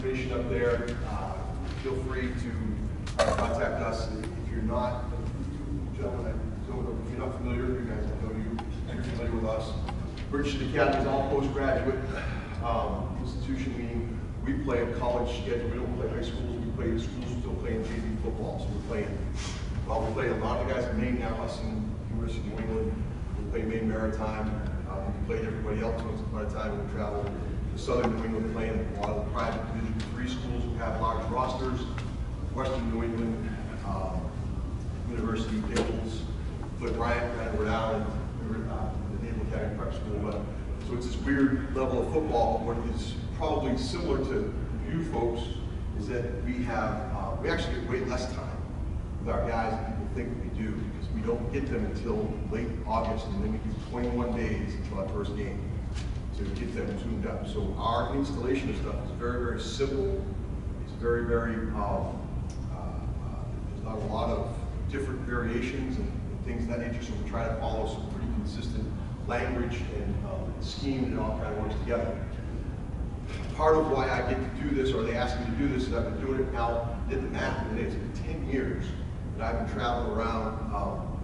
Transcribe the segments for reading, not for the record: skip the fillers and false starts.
information up there. Feel free to contact us. If you're not, gentlemen, if you're not familiar, you guys, I know you're familiar with us. BurgessBridgton Academy is all postgraduate institution, meaning we play a college schedule. We don't play high schools. We play the schools still playing JV football. So we're playing. Well, we play a lot of the guys in Maine now. Us in University of New England. We play Maine Maritime. We played everybody else once upon a time when we traveled to Southern New England, playing a lot of the private Division III schools who have large rosters. Western New England, University, Naples, Flip Bryant, kind of Rhode Island, the Naval Academy Prep School. But so it's this weird level of football. What is probably similar to you folks is that we actually get way less time with our guys than people think we do, because we don't get them until late August, and then we do 21 days until our first game to get them tuned up. So our installation of stuff is very, very simple. It's very, very, there's not a lot of different variations and things of that nature, so we try to follow some pretty consistent language and scheme, and it all kind of works together. Part of why I get to do this, or they ask me to do this, is I've been doing it now, did the math today, it's been 10 years that I've been traveling around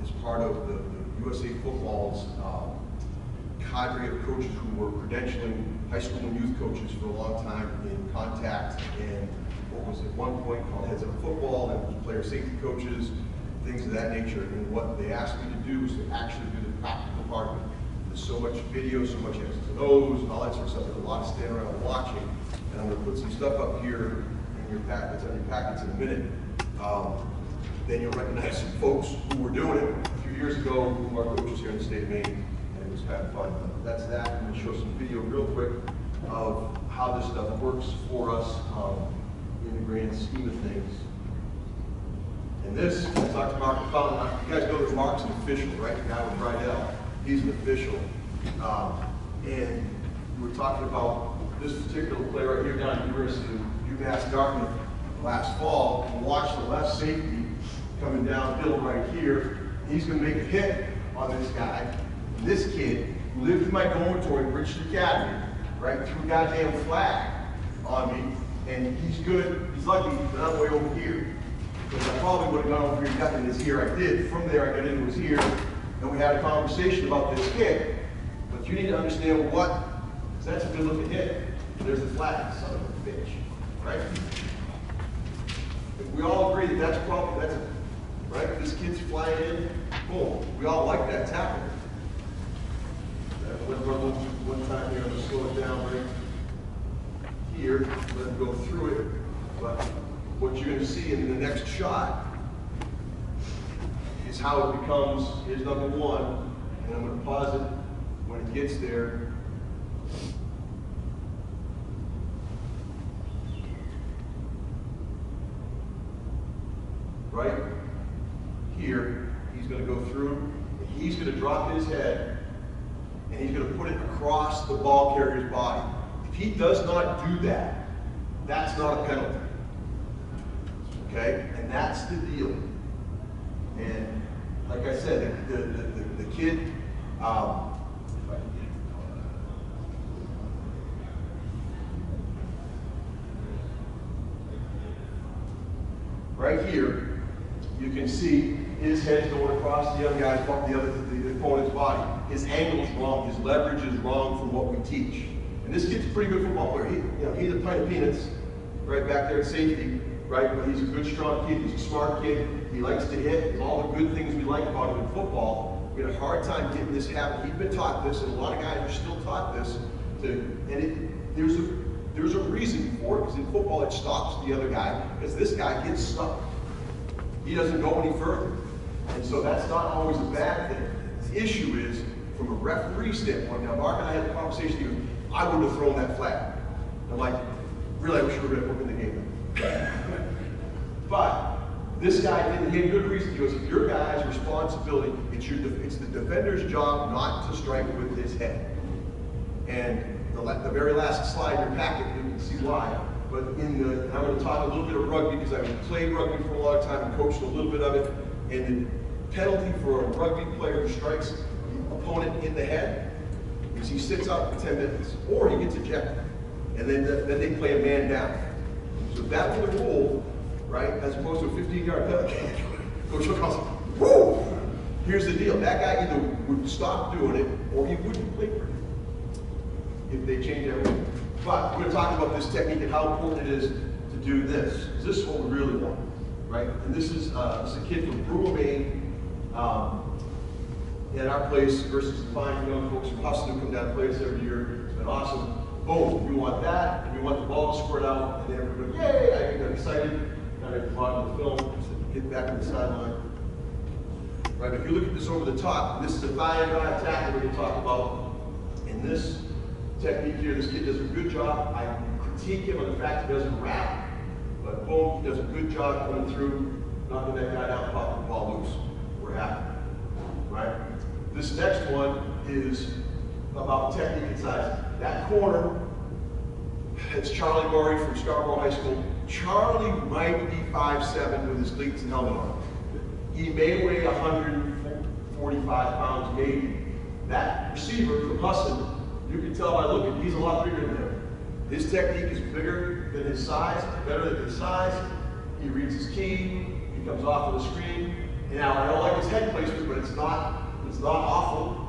as part of the USA Football's cadre of coaches who were credentialing high school and youth coaches for a long time in contact, and what was at one point called heads of football, and was player safety coaches, things of that nature. And what they asked me to do was to actually do the practical part of it. There's so much video, so much X's and O's, and all that sort of stuff. There's a lot of standing around watching. And I'm going to put some stuff up here in your packets, on your packets in a minute. Then you'll recognize some folks who were doing it a few years ago, who are coaches here in the state of Maine, and it was kind of fun. That's that. I'm going to show some video real quick of how this stuff works for us in the grand scheme of things. And this, I talked to Mark McCollum. You guys know that Mark's an official, right? The guy with Rydell. He's an official. And we were talking about this particular play right here down at the University of UMass Dartmouth last fall. And watch the left safety coming downhill right here. He's going to make a hit on this guy. And this kid who lived in my dormitory, BurgessBridgton Academy, right, threw a goddamn flag on me. And he's good. He's lucky that I'm way over here. Because I probably would have gone over here and gotten his ear. I did. From there, I got into his ear, and we had a conversation about this kick. But you need to understand what, because that's a good looking hit. There's the flag, son of a bitch, right? If we all agree that that's probably, that's a, right? This kid's flying in, boom. We all like that tackle. One time here, I'm going to slow it down right here, let him go through it. But what you're going to see in the next shot is how it becomes, here's number one, and I'm going to pause it when it gets there. Right here, he's going to go through, and he's going to drop his head, and he's going to put it across the ball carrier's body. If he does not do that, that's not a penalty. Okay, and that's the deal. And like I said, the kid, right here, you can see his head's going across the other guy's, the opponent's body. His angle's wrong. His leverage is wrong from what we teach. And this kid's a pretty good football player. He's a pint of peanuts, right back there at safety. Right, but he's a good, strong kid. He's a smart kid. He likes to hit. There's all the good things we like about him in football. We had a hard time getting this habit. He'd been taught this, and a lot of guys are still taught this. There's a reason for it, because in football it stops the other guy, because this guy gets stuck. He doesn't go any further, and so that's not always a bad thing. The issue is, from a referee standpoint. Now, Mark and I had a conversation. He goes, "I wouldn't have thrown that flag." I'm like, "Really? I wish we were going to work in the game." But this guy didn't. He had good reason. He goes, "It's your guy's responsibility. It's the defender's job not to strike with his head." And the very last slide in your packet, you can see why. But I'm going to talk a little bit of rugby, because I played rugby for a long time and coached a little bit of it. And the penalty for a rugby player who strikes the opponent in the head is he sits out for 10 minutes, or he gets ejected, and then they play a man down. that was the rule, right? As opposed to a 15-yard penalty. Coach Hook calls, woo! Here's the deal. That guy either would stop doing it or he wouldn't play for him if they change that rule. But we're going to talk about this technique and how important it is to do this. This is what we really want, right? And this is a kid from Brewer, Maine, at our place versus the fine young folks from Huston who come down and play us every year. It's been awesome. Boom, we want that, and we want the ball to squirt out, and then everybody, yay, I get excited, kind of at the bottom of the film, get back to the sideline. Right, if you look at this over the top, this is a thigh-and-drive tackle we're going to talk about. In this technique here, this kid does a good job. I critique him on the fact he doesn't wrap, but boom, he does a good job coming through, knocking that guy down, popping the ball loose. We're happy, right? This next one is about technique and size. That corner, it's Charlie Murray from Scarborough High School. Charlie might be 5'7" with his cleats and helmet on. He may weigh 145 pounds, maybe. That receiver from Huston, you can tell by looking, he's a lot bigger than him. His technique is bigger than his size, better than his size. He reads his key, he comes off of the screen. And now, I don't like his head placement, but it's not awful.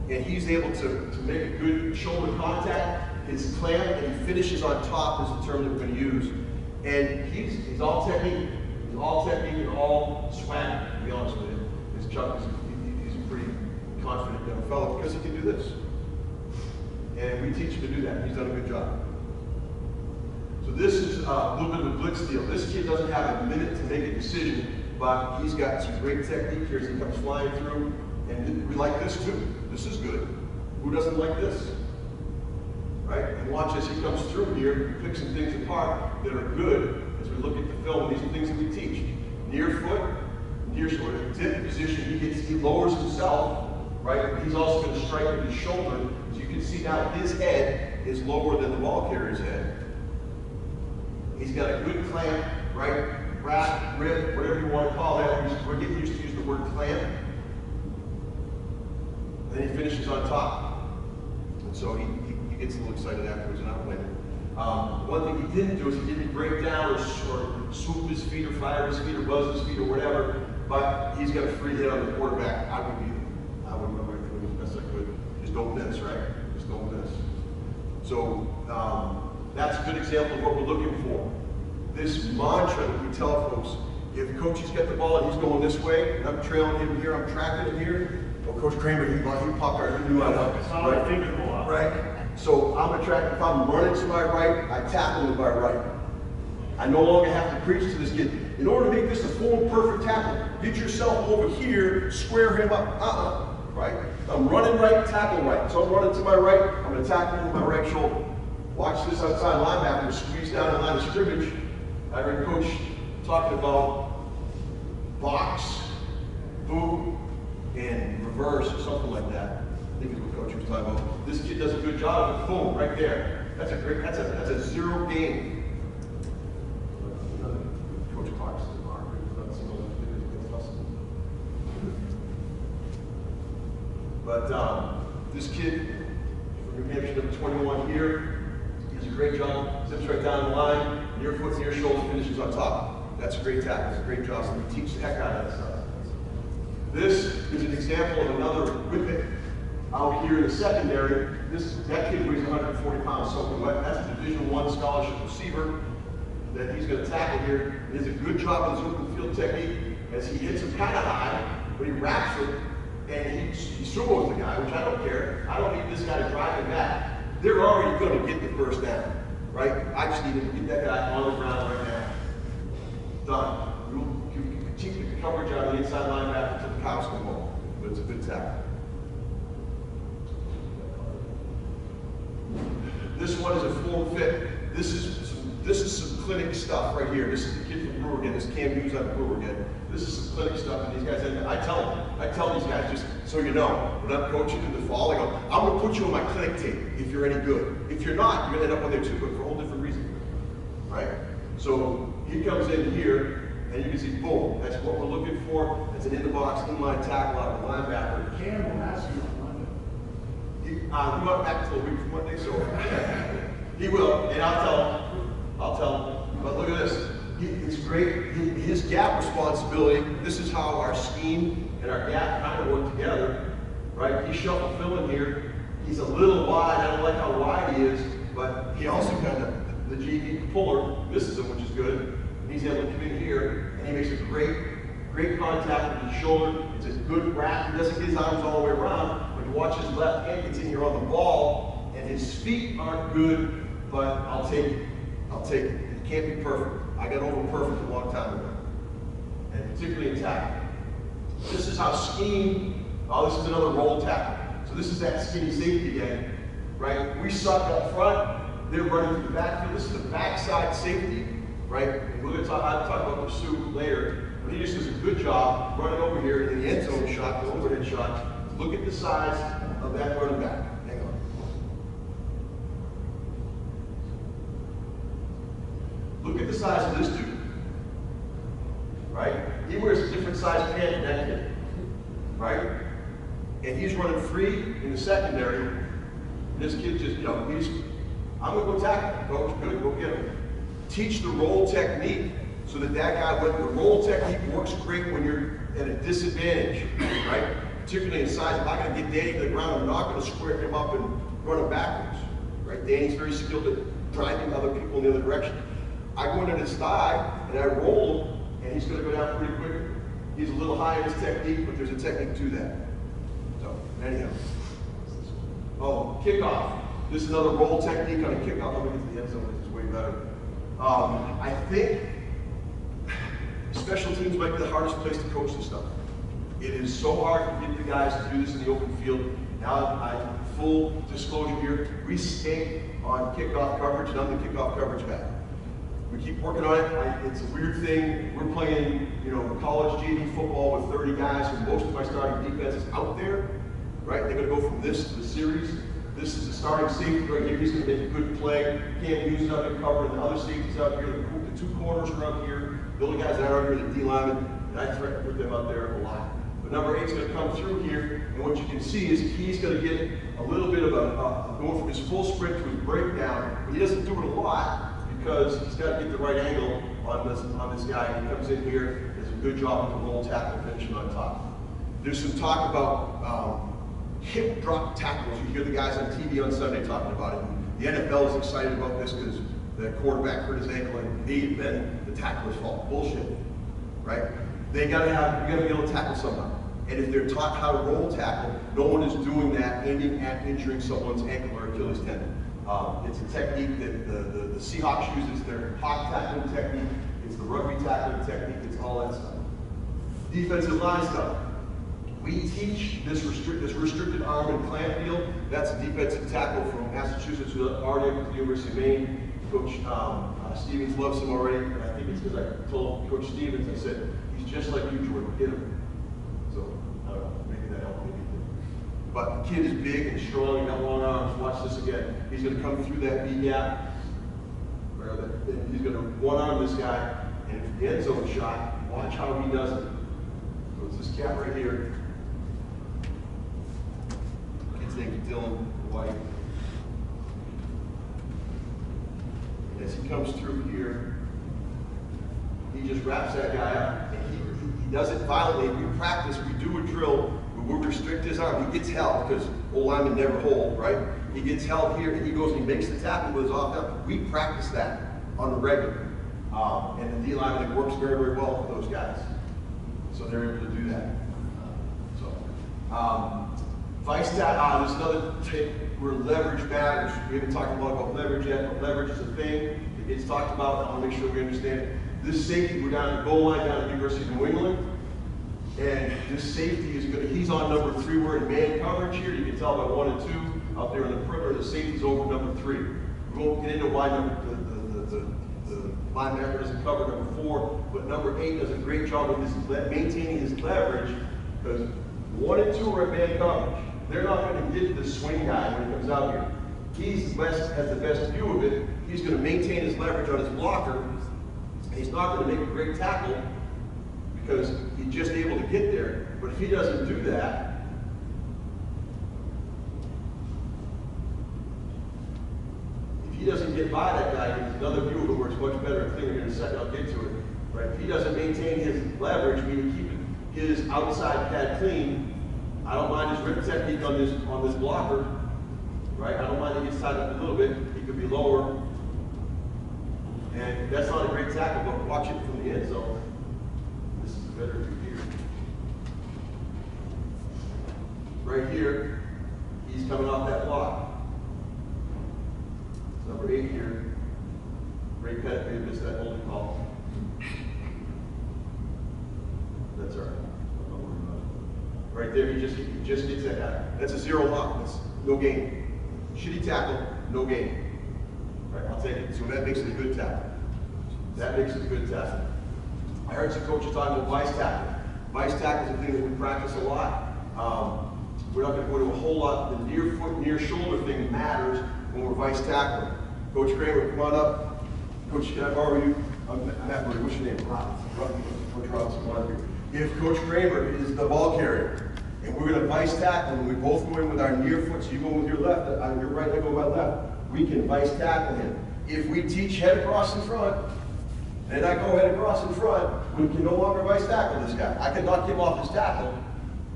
And he's able to make a good shoulder contact. His clamp, and he finishes on top is the term that we're going to use. And he's all technique. He's all technique and all swagger, to be honest with you. His Chuck he's a pretty confident young fellow because he can do this. And we teach him to do that. He's done a good job. So this is a little bit of a blitz deal. This kid doesn't have a minute to make a decision, but he's got some great technique here as he comes flying through. And we like this too. This is good. Who doesn't like this? Right? And watch as he comes through here, pick some things apart that are good as we look at the film. These are things that we teach. Near foot, near shoulder. Tip position, he lowers himself, right? He's also going to strike with his shoulder. So you can see now his head is lower than the ball carrier's head. He's got a good clamp, right? Wrap, rip, whatever you want to call that. We're getting used to use the word clamp. And then he finishes on top. And so he gets a little excited afterwards, and I don't blame him. One thing he didn't do is he didn't break down or swoop his feet or fire his feet or buzz his feet or whatever, but he's got a free hit on the quarterback. I would remember doing as best I could. Just don't miss, right? Just don't miss. So that's a good example of what we're looking for. This mantra that we tell folks, if coach has got the ball and he's going this way, and I'm trailing him here, I'm tracking him here, well, Coach Kramer, he popped our, he knew I know. Right? So I'm attracted, if I'm running to my right, I tackle with my right. I no longer have to preach to this kid. In order to make this a full perfect tackle, get yourself over here, square him up, right? I'm running right, tackle right. So I'm running to my right, I'm going to tackle him with my right shoulder. Watch this outside linebacker squeeze down the line of scrimmage. I heard Coach talking about box, boot, and reverse or something like that. I think is what Coach was talking about. This kid does a good job of it. Boom, right there. That's a zero game. Coach Clark's the mark. But this kid from New Hampshire, number 21 here, he does a great job. Zips right down the line, near foot, near shoulder, finishes on top. That's a great tackle. It's a great job. So we teach the heck out of that stuff. This is an example of another whippet out here in the secondary. That kid weighs 140 pounds soaking wet. That's a Division I scholarship receiver that he's going to tackle here. He does a good job with his open field technique as he hits him kind of high, but he wraps it and he sumo the guy, which I don't care. I don't need this guy to drive him back. They're already going to get the first down, right? I just need him to get that guy on the ground right now. Done. You can keep the coverage out of the inside linebacker until the cops come home, but it's a good tackle. This one is a form fit. This is some clinic stuff right here. This is the kid from Brewer again. This is Cam Hughes out of Brewer again. This is some clinic stuff that these guys, I tell these guys, just so you know, when I'm coaching in the fall, I go, I'm going to put you on my clinic tape if you're any good. If you're not, you're going to end up on there too, but for a whole different reason, right? So he comes in here, and you can see, boom, that's what we're looking for. It's an in-the-box, in-line tackle out of the linebacker. Cam will ask you on Monday. We went back until a week from Monday, so he will, and I'll tell him. But look at this. responsibility. This is how our scheme and our gap kind of work together, right? He's shuffle filling here. He's a little wide. I don't like how wide he is, but he also kind of, the GD puller misses him, which is good. And he's able to come in here, and he makes a great contact with his shoulder. It's a good wrap. He doesn't get his arms all the way around, but you watch his left hand gets in here on the ball, and his feet aren't good, but I'll take it. It can't be perfect. I got over perfect a long time ago, and particularly in tackle. This is how scheme, this is another roll tackle. So this is that skinny safety again, right? We suck up front, they're running through the backfield. This is the backside safety, right? And we're going to talk about pursuit later, but he just does a good job running over here in the end zone shot, the overhead shot. Look at the size of that running back. Hang on. Look at the size of this dude, right? He wears a different size pant than that kid, right? And he's running free in the secondary. And this kid just, I'm going to go tackle him. Coach, good, go get him. Teach the roll technique so that guy, the roll technique works great when you're at a disadvantage, right? Particularly in size. If I'm going to get Danny to the ground, I'm not going to square him up and run him backwards, right? Danny's very skilled at driving other people in the other direction. I go into his thigh and I roll him, and he's going to go down pretty quickly. He's a little high in his technique, but there's a technique to that. So, anyhow. Oh, kickoff. This is another roll technique on a kickoff. Let me get to the end zone. This is way better. I think special teams might be the hardest place to coach this stuff. It is so hard to get the guys to do this in the open field. Now, full disclosure here, we stay on kickoff coverage, and I'm the kickoff coverage guy. We keep working on it. It's a weird thing. We're playing, college JV football with 30 guys, and most of my starting defense is out there, right? They're going to go from this to the series. This is the starting safety right here. He's going to make a good play. Can't use it under cover, and the other safeties out here. The two corners are up here. The only guys that are out here are the D linemen, and I threaten to put them out there a lot. But number 8's going to come through here, and what you can see is he's going to get a little bit of going from his full sprint to his breakdown. But he doesn't do it a lot because he's got to get the right angle on this guy. He comes in here, does a good job with the roll tackle, finishing on top. There's some talk about hip drop tackles. You hear the guys on TV on Sunday talking about it. The NFL is excited about this because the quarterback hurt his ankle and then the tackler's fault. Bullshit, right? You gotta be able to tackle somehow. And if they're taught how to roll tackle, no one is doing that aiming at injuring someone's ankle or Achilles tendon. It's a technique that the Seahawks use. It's their hawk tackling technique. It's the rugby tackling technique. It's all that stuff. Defensive line stuff. We teach this restricted arm and clamp field. That's a defensive tackle from Massachusetts who already went to the University of Maine. Coach Stevens loves him already, and I think it's because I told Coach Stevens, I said, he's just like you, Jordan, get him. So, I don't know, maybe that helped me. But the kid is big and strong, and got long arms. Watch this again. He's going to come through that B gap. He's going to one-arm this guy, and if the end zone shot, watch how he does it. So it's this cat right here. Kid's name is Dylan White. And as he comes through here, he just wraps that guy up, and he does it violently. We practice, we do a drill, we restrict his arm. He gets held because old linemen never hold, right? He gets held here, and he goes and he makes the tackle with his off down. We practice that on the regular. And the D lineman, it works very, very well for those guys. So they're able to do that. Vice tackle, there's another tip where leverage matters. We haven't talked a lot about leverage yet, but leverage is a thing. It gets talked about. I want to make sure we understand it. This safety, we're down at the goal line down at the University of New England. And this safety is good. He's on number 3. We're in man coverage here. You can tell by 1 and 2 out there in the perimeter. The safety's over number 3. We won't get into why the linebacker doesn't cover number 4, but number 8 does a great job with maintaining his leverage because 1 and 2 are at man coverage. They're not going to get to the swing guy when he comes out here. He's has the best view of it. He's going to maintain his leverage on his blocker, and he's not going to make a great tackle because he's just able to get there. But if he doesn't do that, if he doesn't get by that guy, there's another view of it where it's much better and cleaner in a second. I'll get to it. Right? If he doesn't maintain his leverage, meaning keeping his outside pad clean. I don't mind his rip technique on this blocker, right? I don't mind that he gets tied up a little bit. He could be lower. And that's not a great tackle, but watch it from the end zone. This is a better view here. Right here, he's coming off that block. Number 8 here. Great pet, may have missed that holding call. That's all right. Right there, he just gets that guy. That's a 0 lock. That's no gain. Shitty tackle, no gain. Right, I'll take it. So that makes it a good tackle. That makes it a good tackle. I heard some coaches talking about vice tackle. Vice tackle is a thing that we practice a lot. We're not going to go into a whole lot. The near foot, near shoulder thing matters when we're vice tackling. Coach Kramer, come on up. Coach, can I borrow you? I'm Matt Murray. What's your name? Coach Robinson, come on up here. If Coach Kramer is the ball carrier, and we're going to vice tackle, and we both go in with our near foot, so you go with your left, your right, I go with my left, we can vice tackle him. If we teach head across in front, then I go head across in front, we can no longer vice tackle this guy. I can knock him off his tackle,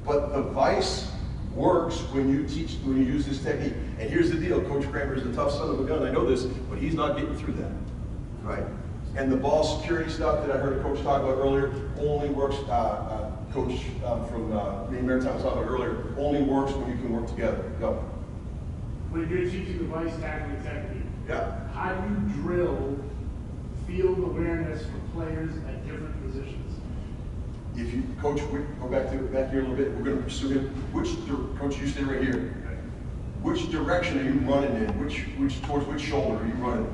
but the vice works when you use this technique. And here's the deal, Coach Kramer is the tough son of a gun, I know this, but he's not getting through that, right? And the ball security stuff that I heard a coach talk about earlier only works, Coach from Maine Maritime was talking about earlier, only works when you can work together. Go. When you're teaching the vice tackling technique, Yeah. how do you drill field awareness for players at different positions? If you, Coach, go back here a little bit, we're going to pursue him. Coach, you stay right here. Okay. Which direction are you running in? Towards which shoulder are you running?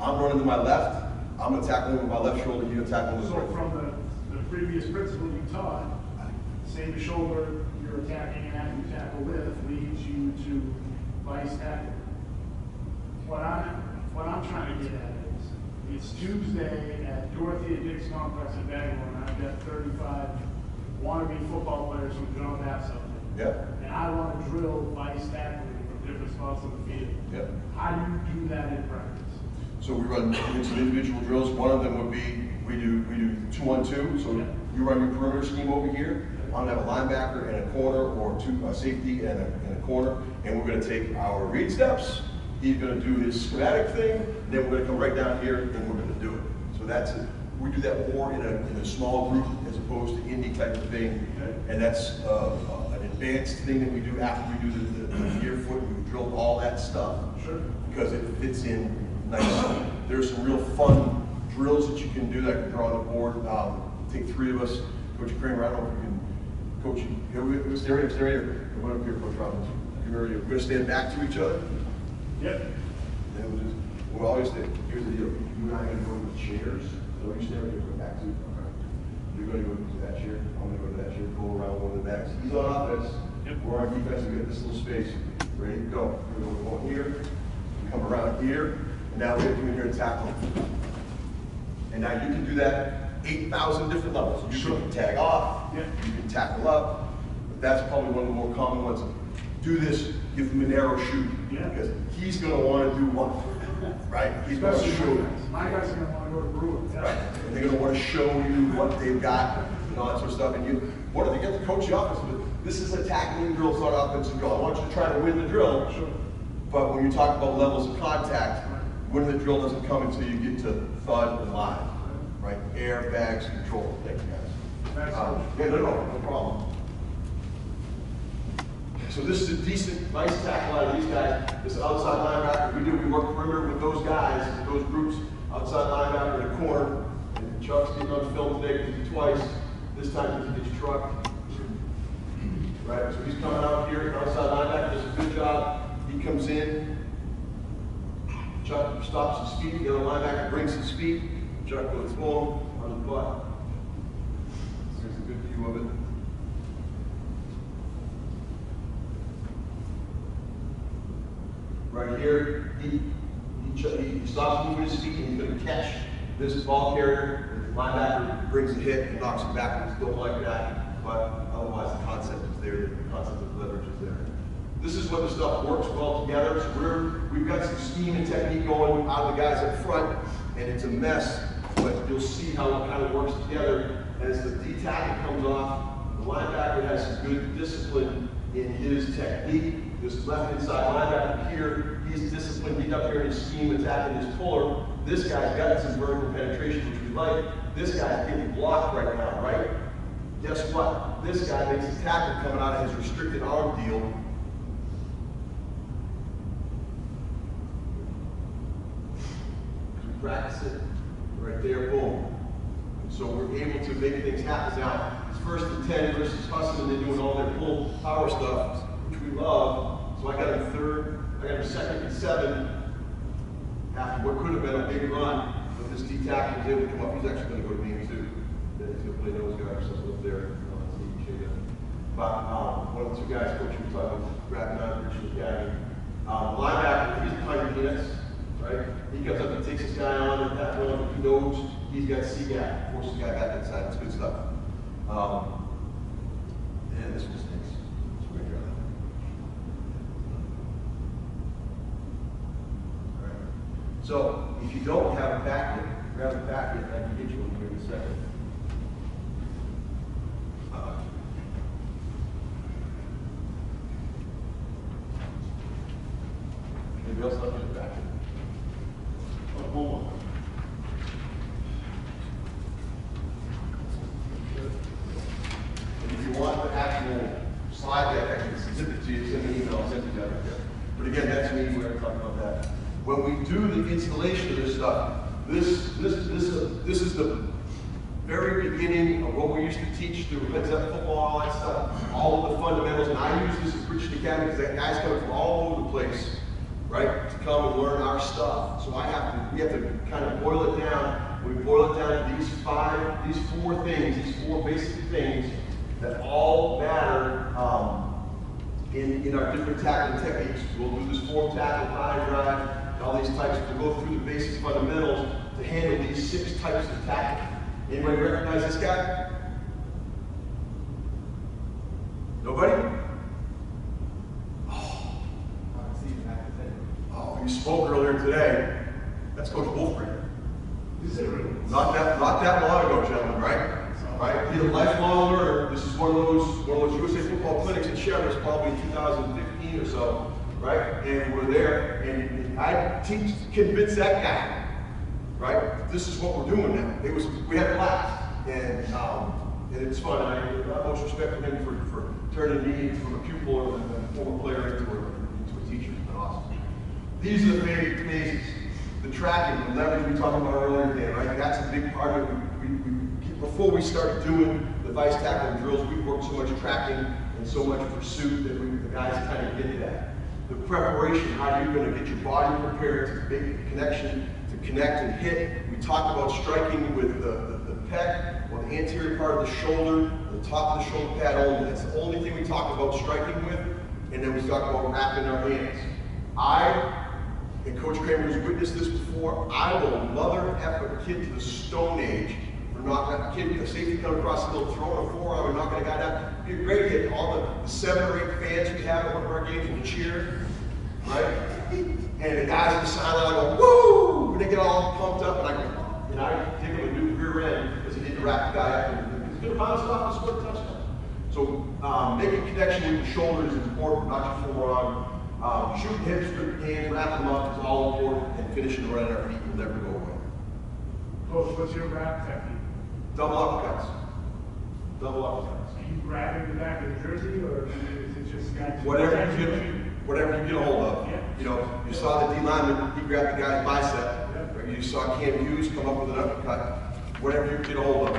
I'm running to my left. I'm going to tackle him with my left shoulder. You're going to tackle him with So right. from the previous principle you taught, same shoulder you're attacking and having to tackle with leads you to vice tackle. What I'm trying to get at is, it's Tuesday at Dorothy and Dick's Complex in Bangor, and I've got 35 wannabe football players from John Bass up there. Yeah. And I want to drill vice tackling from different spots on the field. Yeah. How do you do that in practice? So we run some individual drills. One of them would be we do 2-on-2. So Yeah. you run your perimeter scheme over here. I'm gonna have a linebacker and a corner, or a safety and a corner, and we're gonna take our read steps. He's gonna do his schematic thing, and then we're gonna come right down here and we're gonna do it. So that's it. We do that more in a small group as opposed to indie type of thing, and that's an advanced thing that we do after we do the near foot. We drill all that stuff. Sure. Because it fits in nice. There's some real fun drills that you can do that I can draw on the board. Take 3 of us. Coach Kramer, I don't know if you can coach you. Stay right here. Come on up here, Coach Robinson. We're going to stand back to each other. Yep. And we'll always say, here's the deal. You and I are going to go to the chairs. So you stand right here, go back to. You're going to go to that chair. I'm going to go to that chair. Go around one of the backs. He's on offense. Yep. We're on defense. We got this little space. Ready to go. We're going to go here. We come around here. And now we're doing here and tackle. And now you can do that 8,000 different levels. You can tag off. Yeah. You can tackle up. But that's probably one of the more common ones. Do this. Give him an arrow shoot. Yeah. Because he's going to want to do one. Right? He's going to show you. My guys are going to want to go to Brewer. Yeah. Right. And they're going to want to show you what they've got and all that sort of stuff. And you, what if they get to coach the offense? But this is a tackling drill, it's not an offensive drill. I want you to try to win the drill. Sure. But when you talk about levels of contact, when the drill doesn't come until you get to thud and live. Right? Air, bags, control. Thank you guys. Yeah, no problem. So this is a decent, nice tackle out of these guys. This outside linebacker, we work perimeter with those guys, those groups, outside linebacker in the corner. And Chuck's getting on film today because he did twice. This time he did his truck. Right, so he's coming out here, outside linebacker does a good job. He comes in. Chuck stops his feet, the other linebacker brings his feet. Chuck goes home on the butt. There's a good view of it. Right here, he stops moving his feet and he's going to catch this ball carrier. The linebacker brings a hit and knocks him backwards. Don't like that, but otherwise the concept is there. The concept of leverage is there. This is when the stuff works well together. So we've got some scheme and technique going out of the guys up front, and it's a mess but you'll see how it kind of works together. As the D-tackle comes off, the linebacker has some good discipline in his technique. This left inside linebacker here, he's disciplined, he's up here in his scheme, attacking his puller. This guy's got some vertical penetration, which we like. This guy's getting blocked right now, right? Guess what? This guy makes a tackle coming out of his restricted arm deal. We practice it right there, boom. So we're able to make things happen. Now, it's 1st and 10 versus Husson, and they're doing all their pull power stuff, which we love. So I got him 3rd, I got him 2nd and 7 after what could have been a big run, but this D-tackle was able to come up. He's actually going to go to game 2. Then he's going to play nose guard or something up there. But one of the 2 guys, Coach, you were talking about, grabbing on Richard Academy. Linebacker, he's behind Peanuts, right? He comes up and takes this guy on, and that one, he knows he's got C-gap, forces the guy back inside. It's good stuff. And this one stinks. It's right here. All right. So if you don't have a back hit, grab a back hit, I can get you one here in a second. Anybody else left in the back? Oh, more. And if you want the actual slide deck, I can zip it to you, send me an email, send it to you. But again, that's me, we're going to talk about that. When we do the installation of this stuff, this is the very beginning of what we used to teach through heads-up football, all that stuff, all of the fundamentals. And I use this at BurgessBridgton Academy because that guy's coming from all over the place, right, to come and learn our stuff. So we have to kind of boil it down. We boil it down to these 4 things, these 4 basic things that all matter in our different tackling techniques. We'll do this form tackle, high drive, and all these types. We'll go through the basic fundamentals to handle these 6 types of tackling. Anybody recognize this guy? Nobody? Oh, you spoke earlier today. That's Coach Wolfram. Not that long ago, gentlemen, right? Right? He's a lifelong learner. This is one of those USA football clinics in Sheridan, probably in 2015 or so, right? And we're there, and I convince that guy. Right? This is what we're doing now. We had a class, and it's fun. I have most respect for him for turning me from a pupil or a former player into a teacher. It's been awesome. These are the phases. The tracking, the leverage we talked about earlier, Dan, right? That's a big part of it. Before we start doing the vice tackling drills, we work so much tracking and so much pursuit that the guys kind of get that. The preparation, how you're going to get your body prepared to make the connection, to connect and hit. We talked about striking with the pec, or the anterior part of the shoulder, the top of the shoulder pad only. That's the only thing we talk about striking with. And then we talk about wrapping our hands. And Coach Kramer has witnessed this before, I will mother F a kid to the Stone Age for not letting a kid, a safety come across the field, throwing a forearm and knocking a guy down. It'd be a great hit. All the 7 or 8 fans we have at one of our games will cheer, right? And the guys on the sideline go, woo! And they get all pumped up, and I give him a new rear end because he didn't wrap the guy up. And he's going to bounce off and score a touchdown. So making connection with the shoulders is important, not your forearm. Shoot hips, grip hands, wrap them up is all important, and finishing right at our feet will never go away. Coach, what's your wrap technique? Double uppercuts. Double uppercuts. Are you grabbing the back of the jersey, or is it just guys? Whatever you get a hold of. Yeah. You know, you saw the D lineman, he grabbed the guy's bicep. Yeah. You saw Cam Hughes come up with an uppercut. Whatever you get a hold of.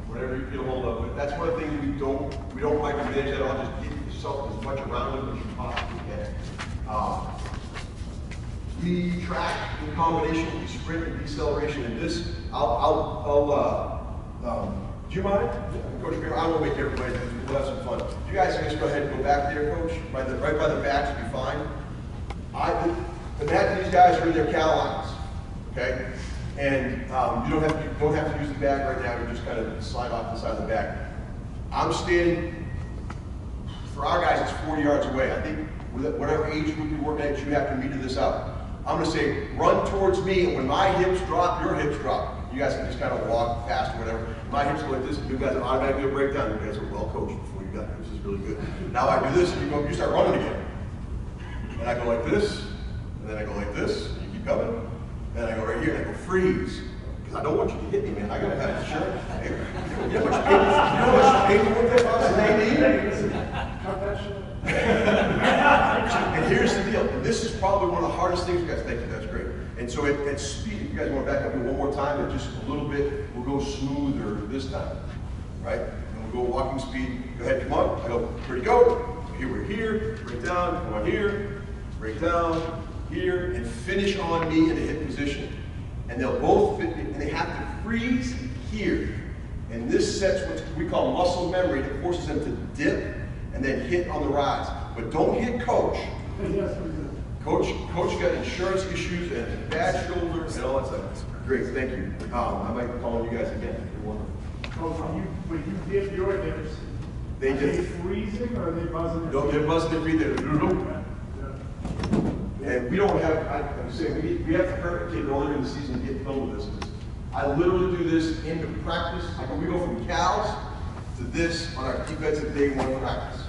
Whatever you get a hold of. But that's one of the things we don't micromanage that. I'll just get yourself as much around it as you possibly can. We track in combination with sprint and deceleration. And this, do you mind? Coach Kramer, I will make everybody, we'll have some fun. You guys can just go ahead and go back there, Coach. Right by the backs will be fine. Imagine these guys are in their cow lines, okay? And you don't have to use the bag right now. You just kind of slide off the side of the bag. I'm standing, for our guys, it's 40 yards away. I think whatever age group you're working at, you have to meter this out. I'm going to say, run towards me, and when my hips drop, your hips drop. You guys can just kind of walk fast or whatever. My hips go like this, you guys are automatically a breakdown. You guys are well coached before you got here. This is really good. Now I do this, and you start running again. And I go like this, and then I go like this, and you keep coming. And I go right here, and I go freeze. Because I don't want you to hit me, man. I gotta have insurance. Hey, you know how much paperwork that costs an AD? And here's the deal. And this is probably one of the hardest things, guys. Thank you, that's great. And so at speed, if you guys want to back up here one more time, and just a little bit, we'll go smoother this time, right? And we'll go walking speed. Go ahead, come on. I go, ready, go. Here, we're here, break down, come on here, break down, here, and finish on me in a hip position. And they'll both fit, and they have to freeze here. And this sets what we call muscle memory that forces them to dip and then hit on the rise. But don't hit coach. Coach got insurance issues and bad shoulder and all that stuff. Great, thank you. I might be calling you guys again if you want. Coach, when you dip your hips, They are dip. they freezing or are they buzzing? No, they're buzzing their feet there. And we don't have, I'm saying, we have to hurt a kid earlier in the season to get filmed with this. I literally do this into practice. Like when we go from cows to this on our defensive day one practice.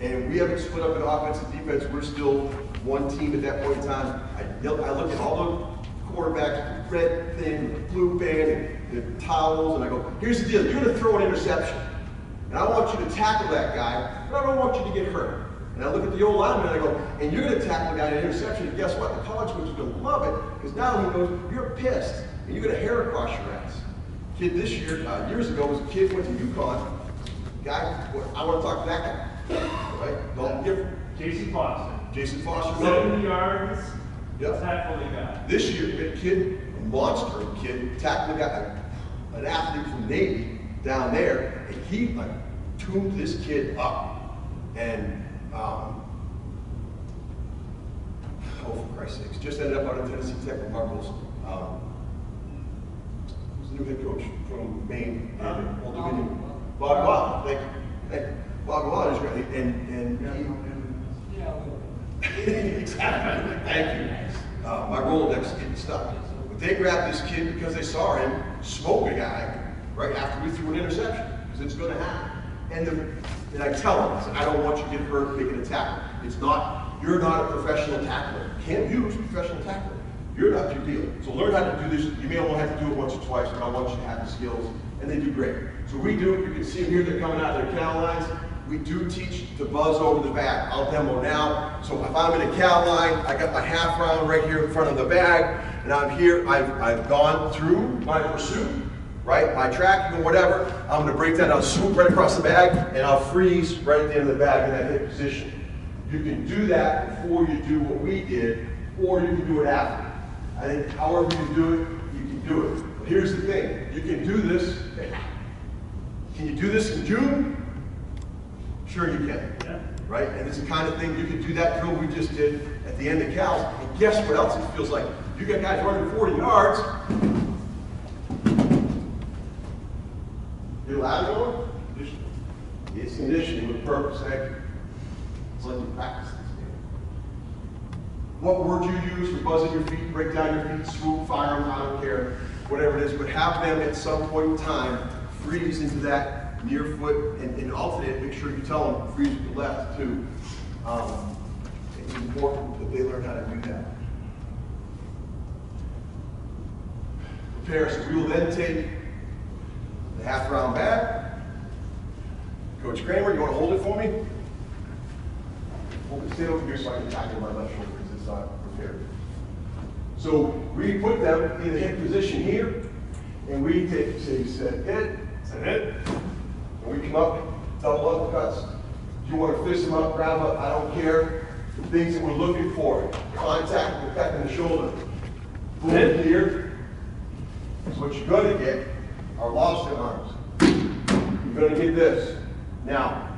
And we haven't split up in offense and defense. We're still one team at that point in time. I look at all the quarterbacks, the red thing, the blue band, and the towels, and I go, here's the deal. You're going to throw an interception. And I want you to tackle that guy, but I don't want you to get hurt. And I look at the old lineman and I go, and you're going to tackle the guy in an interception. And guess what? The college coach is going to love it because now he knows you're pissed and you're going to hair across your ass. Kid this year, years ago, was a kid went to UConn. Guy, I want to talk to that guy. Right? Don't different. Jason Foster. 70 yards. Yep. Tackle the guy. This year, a kid, a monster kid, tackled a guy, an athlete from Navy down there, and he like tuned this kid up. And oh, for Christ's sakes, just ended up out of Tennessee Tech with Marcos. Who's the new head coach from Maine? Old Dominion. Bob Wow, thank you. Bob Wow is great, and exactly. Thank you. My Rolodex is getting stuck. But they grabbed this kid because they saw him smoke a guy right after we threw an interception, because it's going to happen. And I tell them, I said, I don't want you to get hurt making a tackle. It's not, you're not a professional tackler. Can't use professional tackler. You're not your deal. So learn how to do this. You may only have to do it once or twice, but I want you to have the skills, and they do great. So we do, you can see them here, they're coming out of their cow lines. We do teach to buzz over the bag. I'll demo now. So if I'm in a cow line, I got my half round right here in front of the bag, and I'm here, I've gone through my pursuit, right? My tracking or whatever. I'm gonna break that, I'll swoop right across the bag, and I'll freeze right at the end of the bag in that hip position. You can do that before you do what we did, or you can do it after. I think however you do it, you can do it. But here's the thing, you can do this. Can you do this in June? Sure you can, Yeah. right? And it's the kind of thing, you can do that drill we just did at the end of cows, and guess what else it feels like? You got guys running 40 yards. You're loud going? It's conditioning with purpose, thank you. Let's let you practice this game. What word you use for buzzing your feet, break down your feet, swoop, fire them, I don't care, whatever it is, but have them at some point in time freeze into that near foot and alternate. Make sure you tell them freeze with the left too. It's important that they learn how to do that. Prepare. So we will then take the half round back. Coach Kramer, you want to hold it for me? Hold it, stay over here so I can tackle my left shoulder because it's not prepared. So we put them in the hip position here, and we take, say, set hit, and we come up, double uppercuts. If you want to fist them up, grab up, I don't care. The things that we're looking for, contact, protecting the shoulder. Boom here. So what you're going to get are lobster arms. You're going to get this. Now,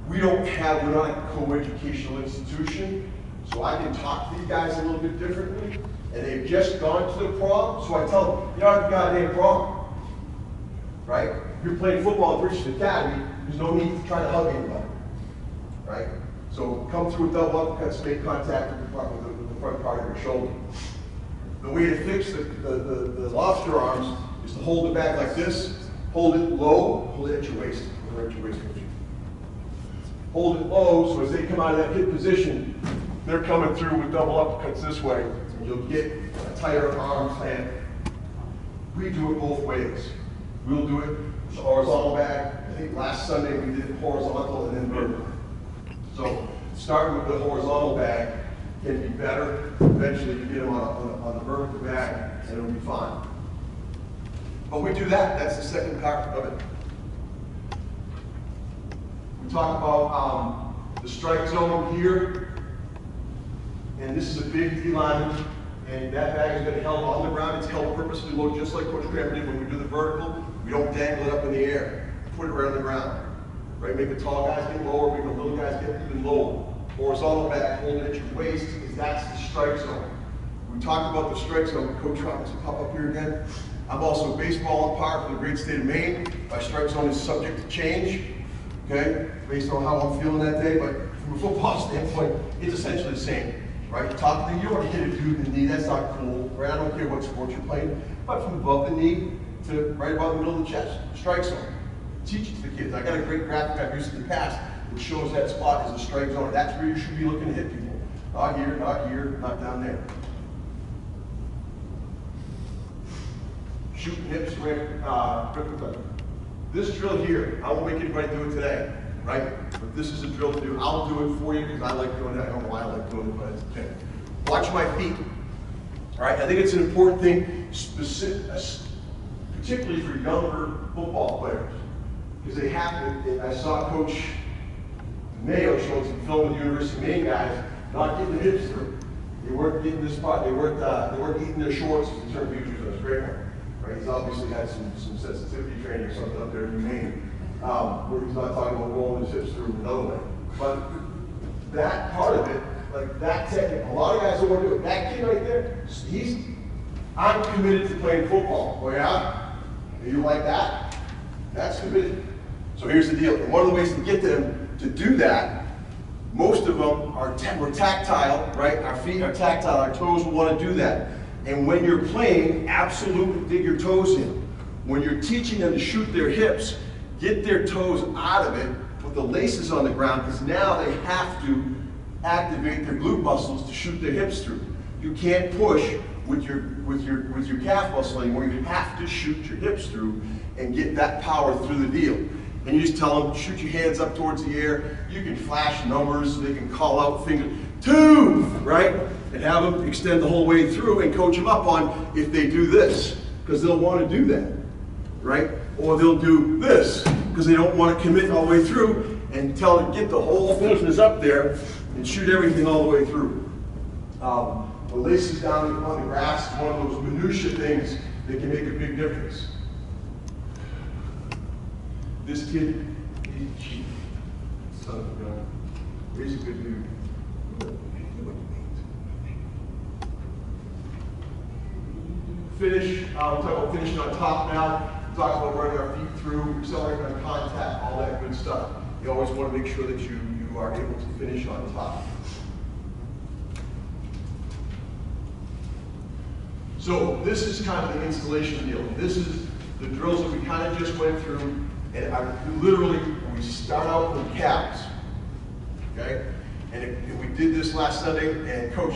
we're not a co-educational institution, so I can talk to these guys a little bit differently, and they've just gone to the prom, so I tell them, you're not a goddamn prom. Right? If you're playing football at Bridgessbridgton Academy, there's no need to try to hug anybody. Right? So come through with double uppercuts, make contact with the front part of your shoulder. The way to fix the lobster arms is to hold it back like this, hold it low, hold it at your waist, hold it at your waist. Hold it low, so as they come out of that hip position, they're coming through with double uppercuts this way, and you'll get a tighter arm clamp. We do it both ways. We'll do it with the horizontal bag. I think last Sunday we did horizontal and then vertical. So starting with the horizontal bag can be better. Eventually you get them on the vertical bag and it'll be fine. But we do that. That's the second part of it. We talk about the strike zone here. And this is a big D-lineman. And that bag is going to be held on the ground. It's held purposely low, just like Coach Kramer did when we do the vertical. We don't dangle it up in the air. Put it right on the ground. Right? Make the tall guys get lower, make the little guys get even lower. Horizontal bag, hold it at your waist, because that's the strike zone. We talked about the strike zone. Coach Robinson, pop up here again. I'm also a baseball umpire for the great state of Maine. My strike zone is subject to change, okay, based on how I'm feeling that day. But from a football standpoint, it's essentially the same. Right, top of the, you don't want to hit a dude in the knee, that's not cool. Right, I don't care what sport you're playing, but from above the knee to right above the middle of the chest, strike zone. Teach it to the kids. I got a great graphic I've used in the past which shows that spot is a strike zone. That's where you should be looking to hit people. Not here, not down there. Shooting hips, this drill here, I won't make anybody do it today. Right? But this is a drill to do. I'll do it for you because I like doing it. I don't know why I like doing it, but it's okay. Watch my feet. All right? I think it's an important thing, particularly for younger football players, because they have to. I saw Coach Mayo showing some film with the University of Maine guys not getting the hips through. They weren't getting this spot. They weren't eating their shorts. The term we use on a great one. Right? He's obviously had some sensitivity training or something up there in Maine. Where he's not talking about rolling his hips through another way. But that part of it, like that technique, a lot of guys don't want to do it. That kid right there, I'm committed to playing football. Oh yeah? You like that? That's committed. So here's the deal. And one of the ways to get them to do that, most of them we're tactile, right? Our feet are tactile, our toes will want to do that. And when you're playing, absolutely dig your toes in. When you're teaching them to shoot their hips, get their toes out of it, put the laces on the ground, because now they have to activate their glute muscles to shoot their hips through. You can't push with your calf muscle anymore. You have to shoot your hips through and get that power through the deal. And you just tell them, shoot your hands up towards the air. You can flash numbers, so they can call out finger, 2, right? And have them extend the whole way through and coach them up on if they do this, because they'll want to do that, right? Or they'll do this, because they don't want to commit all the way through and tell them get the whole business up there and shoot everything all the way through. The laces down on the grass is one of those minutiae things that can make a big difference. This kid, he's cheap. Son of a gun. He's a good dude. Finish, we'll talk about finishing on top now. We'll talk about running our feet through, accelerating on contact, all that good stuff. You always want to make sure that you are able to finish on top. So this is kind of the installation deal. This is the drills that we kind of just went through, and we start out with calves, okay? And we did this last Sunday, and Coach,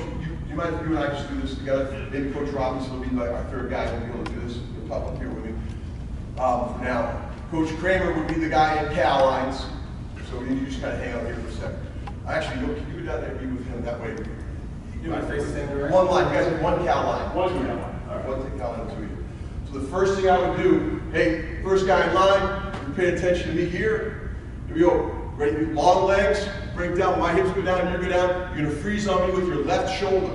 you mind if you and I just do this together? Maybe Coach Robinson will be our third guy who'll be able to do this. He'll pop up here with me. For now, Coach Kramer would be the guy in cow lines, so you just kind of hang out here for a second. Actually, can you go down there and be with him that way? You want to face the same direction? One line, you guys have one cow line. One cow line. All right, one cow line, 2 of you. So the first thing I would do, hey, first guy in line, you're paying attention to me here. Here we go. Ready? Long legs, break down. My hips go down, you go down. You're going to freeze on me with your left shoulder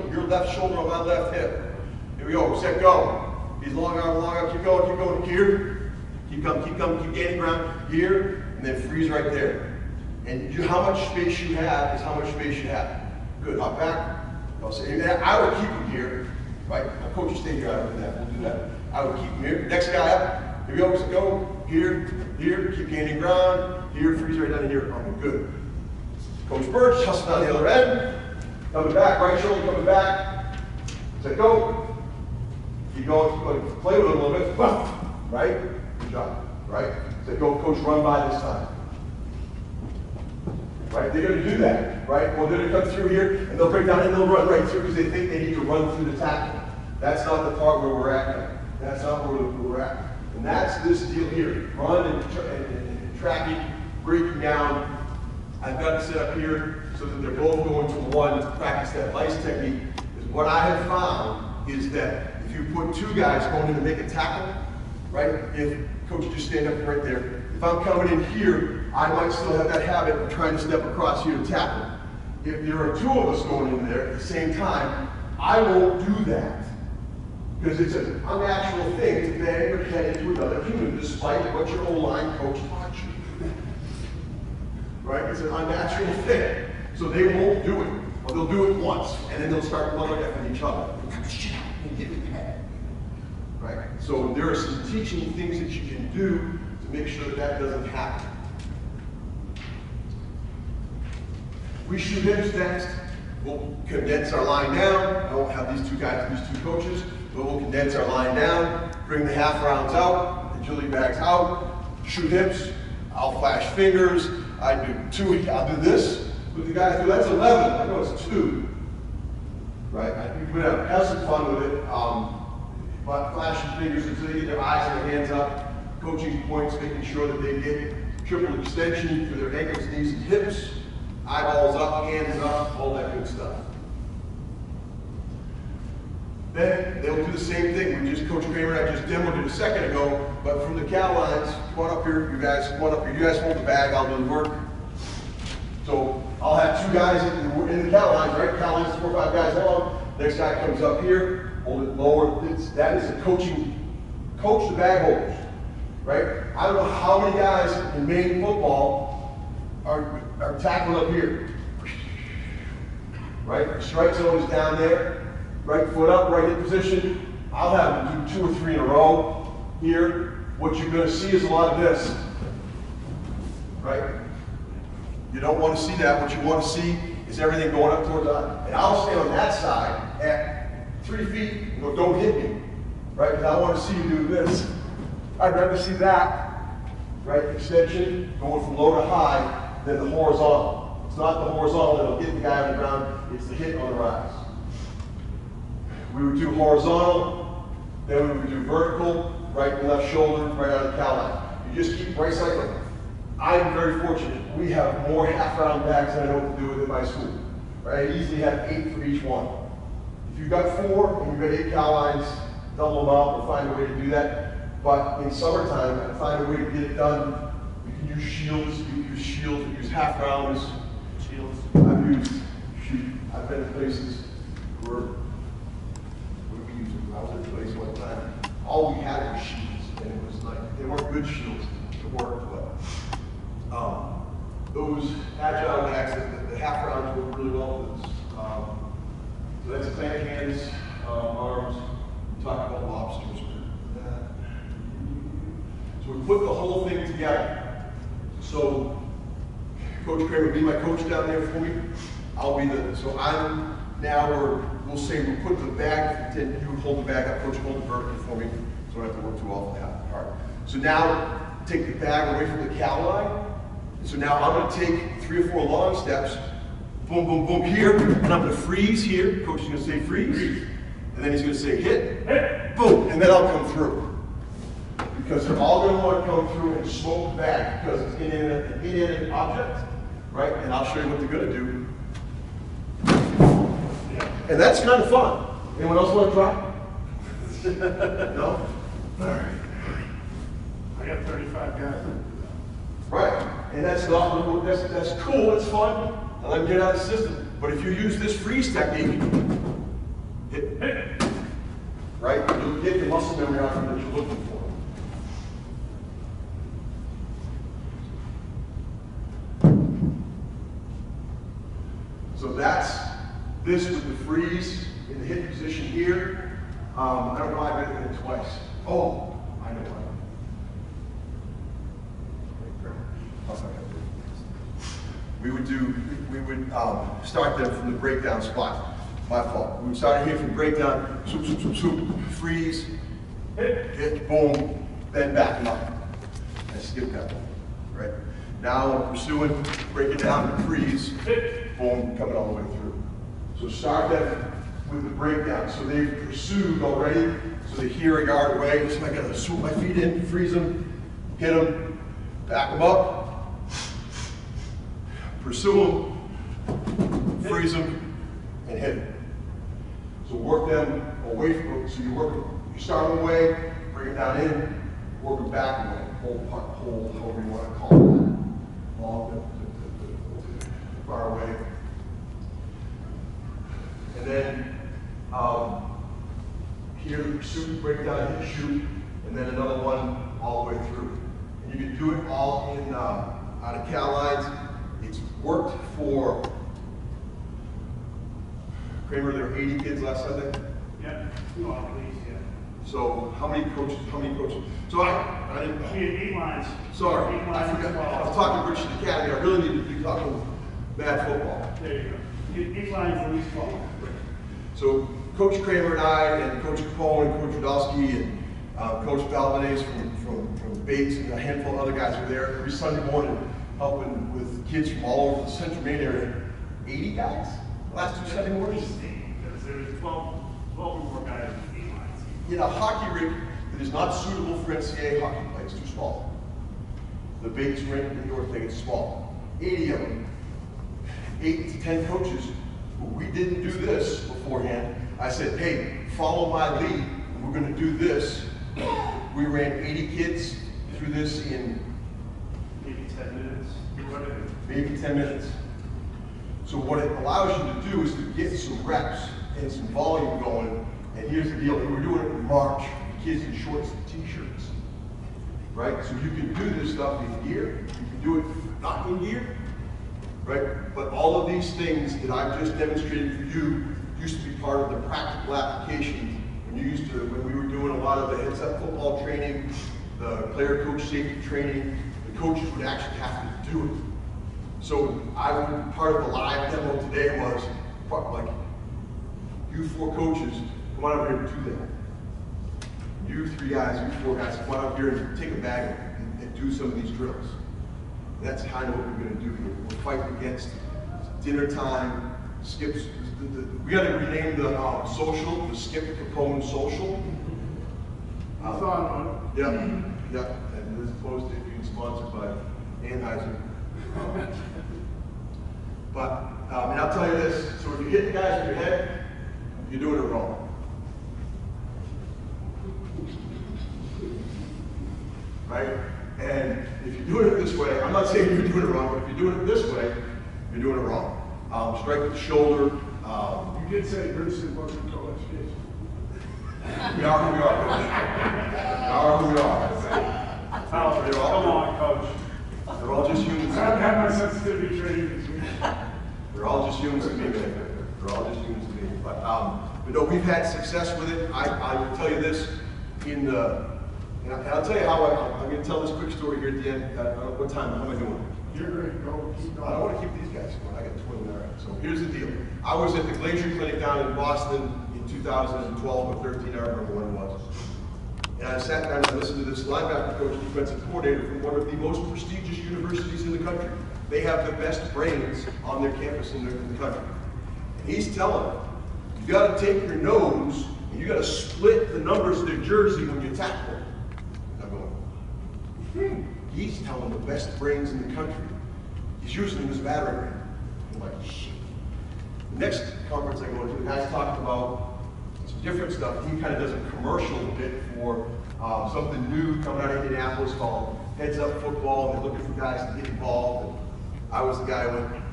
on my left hip. Here we go. Set, go. These long arm, keep going. Here. Keep coming, keep gaining ground. Here, and then freeze right there. And how much space you have is how much space you have. Good. Hop back. I would keep him here. Right? Now, coach, you stay here. I don't do that. We'll do that. I would keep him here. Next guy up. Here we go. So go. Here. Keep gaining ground. Here. Freeze right down here. Okay, good. Coach Birch, hustle down the other end. Coming back. Right shoulder coming back. Set, go. you go play with it a little bit, right? Good job, right? So go, coach, run by this time. Right? They're going to do that, right? Well, they're going to come through here, and they'll break down, and they'll run right through because they think they need to run through the tackle. That's not the part where we're at now. That's not where we're at. And that's this deal here. Run and tracking, breaking down. I've got it set up here so that they're both going to one to practice that vice technique. Because what I have found is that if you put two guys going in to make a tackle, right? If coach just stand up right there. If I'm coming in here, I might still have that habit of trying to step across here to tackle. If there are two of us going in there at the same time, I won't do that. Because it's an unnatural thing to bang your head into another human, despite what your O-line coach taught you. Right? It's an unnatural thing. So they won't do it. Or they'll do it once, and then they'll start blowing at each other. And hit the head. Right? So there are some teaching things that you can do to make sure that that doesn't happen. We shoot hips next. We'll condense our line down. I won't have these two guys, these two coaches, but we'll condense our line down, bring the half rounds out, agility bags out, shoot hips. I'll flash fingers. I do two. I'll do this with the guys. That's 11. I know it's 2. Right? You can have some fun with it. But flashing fingers until they get their eyes and their hands up. Coaching points, making sure that they get triple extension through their ankles, knees, and hips. Eyeballs up, hands up, all that good stuff. Then they'll do the same thing. Coach Kramer and I just demoed it a second ago, but from the cow lines, come on up here, you guys, come on up here. You guys hold the bag, I'll do the work. So I'll have 2 guys in the cow lines, right? Cow lines, 4 or 5 guys long. Next guy comes up here, hold it lower. That is a coach the bag holders, right? I don't know how many guys in Maine football are tackling up here, right? Strike zone is down there. Right foot up, right hip position. I'll have them do 2 or 3 in a row here. What you're going to see is a lot of this, right? You don't want to see that. What you want to see is everything going up towards that. And I'll stand on that side at 3 feet and go, don't hit me, right? Because I want to see you do this. I'd rather see that, right? Extension going from low to high than the horizontal. It's not the horizontal that'll hit the guy on the ground. It's the hit on the rise. We would do horizontal, then we would do vertical, right and left shoulder, right out of the cow line. You just keep right cycling. I'm very fortunate. We have more half-round bags than I know what to do with in my school. Right? I easily have 8 for each one. If you've got 4 and you've got 8 cow lines, double them up or find a way to do that. But in summertime, I find a way to get it done. You can use shields, you can use half-rounds. Shields. I've been in places where I was in a place one time, all we had was shields, and it was like, they weren't good shields to work, but those agile bags, the half rounds work really well for this. So that's clamp hands, arms, we talked about lobsters. So we put the whole thing together. So Coach Kramer, be my coach down there for me. I'll be so I'm now, we'll say we put the bag, you would hold the bag up, coach hold the vertical for me, so I don't have to work too often that part. So now, take the bag away from the cow line. So now I'm going to take 3 or 4 long steps, boom, boom, boom here, and I'm going to freeze here. Coach is going to say freeze, and then he's going to say hit, boom, and then I'll come through. Because they're all going to want to come through and smoke the bag because it's an inanimate object, right? And I'll show you what they're going to do. And that's kind of fun. Anyone else want to try? No? All right. I got 35 guys. Right. And that's not, that's cool, it's fun. I let them get out of the system. But if you use this freeze technique, right, you'll get the muscle memory out of it that you're looking for. So that's this with the freeze in the hip position here. I don't know why I've been in it twice. Oh, I know why. We would start them from the breakdown spot. My fault. We started here from breakdown, swoop, swoop, swoop, swoop, freeze, hit, boom, then back him up. I skipped that one, right? Now I'm pursuing, break it down to freeze, boom, coming all the way through. So start that with the breakdown. So they've pursued already, so they hear a yard away. So I gotta swoop my feet in, freeze them, hit them, back them up, pursue them, freeze them, and hit them. So work them away from, so you start them away, bring it down in, work them back away, hold, however you want to call it, long, far away. And then here the pursuit, break down, hit, shoot, and then another one all the way through. And you can do it all in out of cow lines. It's worked for Kramer. There were 80 kids last Sunday. Yeah, well, at least, yeah. So how many coaches? So I didn't. We had 8 lines. Sorry, 8 lines. I forgot. I was talking Bridgessbrighton Academy. I really need to be talking mad football. There you go. 8 lines at least 12. So Coach Kramer and I, and Coach Capone, and Coach Radowski, and Coach Valvanese from Bates, and a handful of other guys were there every Sunday morning helping with kids from all over the Central Maine area. 80 guys? The last 2 Sunday mornings? There was 12 or more guys in 8 lines. In a hockey rink that is not suitable for NCAA hockey play, it's too small. The Bates rink in New York thing is small. 80 of them, 8 to 10 coaches. We didn't do this beforehand. I said, hey, follow my lead. We're going to do this. We ran 80 kids through this in Maybe 10 minutes. maybe 10 minutes. So what it allows you to do is to get some reps and some volume going. And here's the deal, we were doing it in March, kids in shorts and t-shirts, right? So you can do this stuff in gear, you can do it not in gear, right? But all of these things that I've just demonstrated for you used to be part of the practical application when we were doing a lot of the heads-up football training, the player coach safety training, the coaches would actually have to do it. So part of the live demo today was like, you 4 coaches, come on out here and do that. You 3 guys, you 4 guys, come on out here and take a bag and do some of these drills. And that's kind of what we're going to do here. We're fighting against dinner time, skips. We got to rename the social, the Skip Capone Social. I thought about it. Yeah. And this is supposed to be sponsored by Anheuser. But, and I'll tell you this, so if you hit the guys with your head, you're doing it wrong. Right? And if you're doing it this way, I'm not saying you're doing it wrong, but if you're doing it this way, you're doing it wrong. Strike with the shoulder. You did say Bridgessbrighton wasn't college kids. We are who we are, Coach. We are who we are. Come on, Coach. They're all just humans. I haven't had my sensitivity training this week. They're all just humans to me, man. They're all just humans to me. But no, we've had success with it. I will tell you this, and I'll tell you how I'm going to tell this quick story here at the end. What time? How am I doing? You're great. Go. Keep going. I don't want to keep these guys going. I got 20 minutes. So here's the deal. I was at the Glacier Clinic down in Boston in 2012 or 13. I remember when it was. And I sat down and listened to this linebacker coach, defensive coordinator from one of the most prestigious universities in the country. They have the best brains on their campus in the country. And he's telling them, you got to take your nose and you got to split the numbers of their jersey when you tackle them. And I'm going, He's telling the best brains in the country. He's using them as battering ram. I'm like, shit. The next conference I go to, the guy's talking about some different stuff. He kind of does a commercial bit for something new coming out of Indianapolis called Heads Up Football, and they're looking for guys to get involved. And I was the guy who went,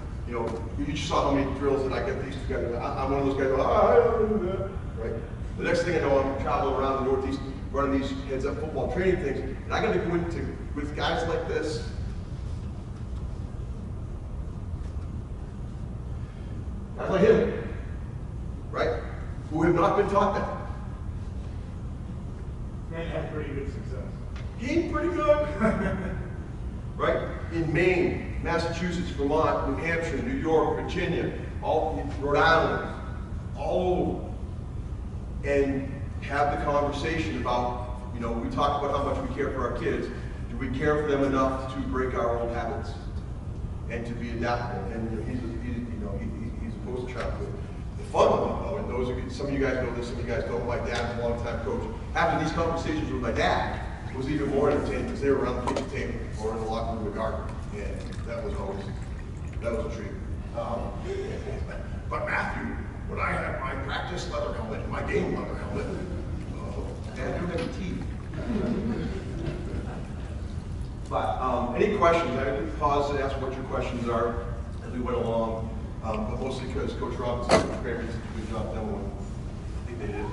you just saw how many drills that I get these 2 guys. I'm one of those guys who I don't do that. Right? The next thing I know, I'm traveling around the Northeast running these Heads Up Football training things, and I got to go into with guys like this. Guys like him, right? Who have not been taught that. They had pretty good success. He's pretty good. Right? In Maine, Massachusetts, Vermont, New Hampshire, New York, Virginia, Rhode Island, all over, and have the conversation about, you know, we talk about how much we care for our kids. Do we care for them enough to break our old habits and to be adaptable? And he's a poster child for it. The fun one, though, and those are, some of you guys know this, some of you guys don't. My dad's a long-time coach. Having these conversations with my dad was even more entertaining because they were around the kitchen table or in the locker room of the garden, and that was a treat. But Matthew, when I have my practice leather helmet and my game leather helmet, Dad, you don't have teeth. But any questions? I would pause and ask what your questions are as we went along, but mostly because Coach Robinson and Coach Kramer did a good job demoing. I think they did.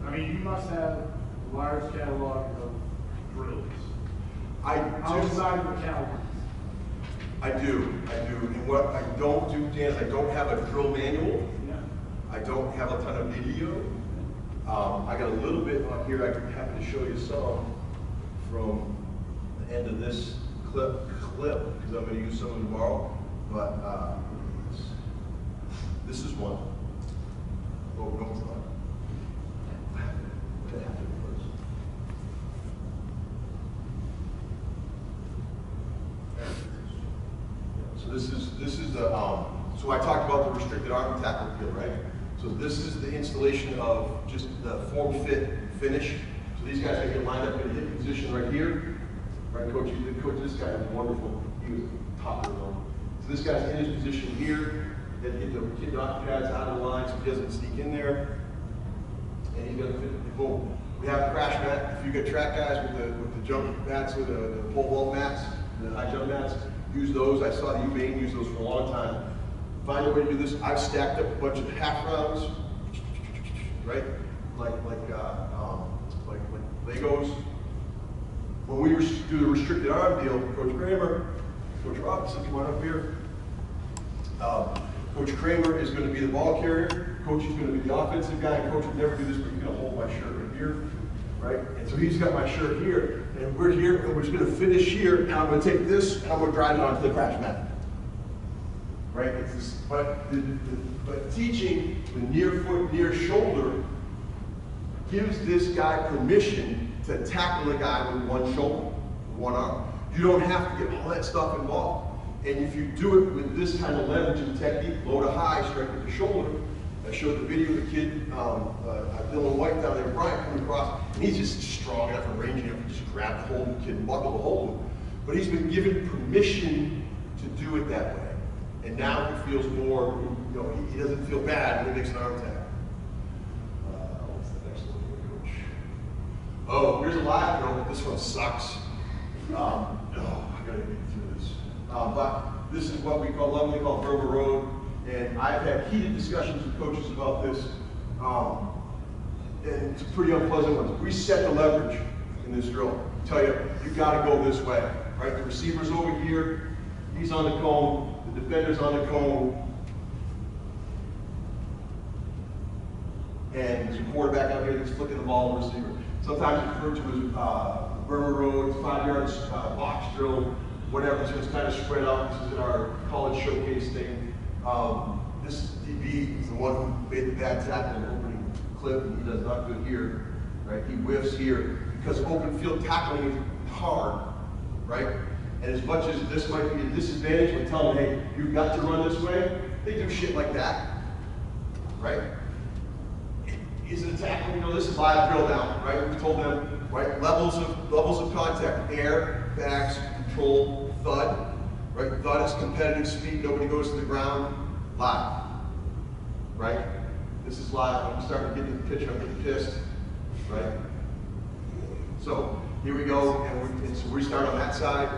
I mean, you must have a large catalog of drills. Outside of the caliber. I do. And what I don't do, Dan, is I don't have a drill manual. Yeah. I don't have a ton of video. I got a little bit on here. I could happy to show you some from the end of this clip, because I'm going to use some of them tomorrow. But this is one. Oh, no, it's not. What happened first? So this is the so I talked about the restricted arm tackle field, right? So this is the installation of just the form fit finish. So these guys are get lined up in a hip position right here. Right, coach, this guy was wonderful. He was top of the line. So this guy's in his position here. Then get the kid knock pads out of the line so he doesn't sneak in there. And he's gonna fit. Boom. We have a crash mat. If you get track guys with the jump mats or the pole vault mats, the high jump mats, use those. I saw you may use those for a long time. Find a way to do this. I've stacked up a bunch of half rounds, right? Like Legos. When we do the restricted arm deal, Coach Kramer, Coach Robinson, come on up here. Coach Kramer is going to be the ball carrier. Coach is going to be the offensive guy. Coach would never do this, but he's going to hold my shirt right here, right? And so he's got my shirt here, and we're here, and we're just going to finish here, and I'm going to take this, and I'm going to drive it onto the crash mat. Right? It's this, but teaching the near foot, near shoulder gives this guy permission to tackle the guy with one shoulder, one arm. You don't have to get all that stuff involved. And if you do it with this kind of leverage and technique, low to high, straight with the shoulder. I showed the video of the kid, Dylan White down there, Brian coming across, and he's just strong enough and rangy enough to just grab the hold of the kid and buckle the hold of him. But he's been given permission to do it that way. And now he feels more, you know, he doesn't feel bad when he makes an arm tackle. What's the next one here, Coach? Oh, here's a live drill. This one sucks. I gotta get through this. But this is what we lovingly call Burger Road. And I've had heated discussions with coaches about this. And it's a pretty unpleasant one. We set the leverage in this drill. I tell you, you've got to go this way, right? The receiver's over here. He's on the cone. The defender's on the cone. And there's a quarterback out here that's flicking the ball to the receiver. Sometimes it's referred to as Burger Road, 5 yards box drill, whatever. So it's kind of spread out. This is in our college showcase thing. This DB is the one who made the bad tackle in the opening clip, and he does not good here, right? He whiffs here because open field tackling is hard, right? And as much as this might be a disadvantage, we tell them, hey, you've got to run this way. They do shit like that, right? Is it a tackle? You know, this is live drill now, right? We've told them, right? Levels of contact: air, backs, control, thud. Right? Thud is competitive speed. Nobody goes to the ground. Live, right? This is live. I'm starting to get to the picture. I'm getting pissed, right? So here we go, and so we start on that side.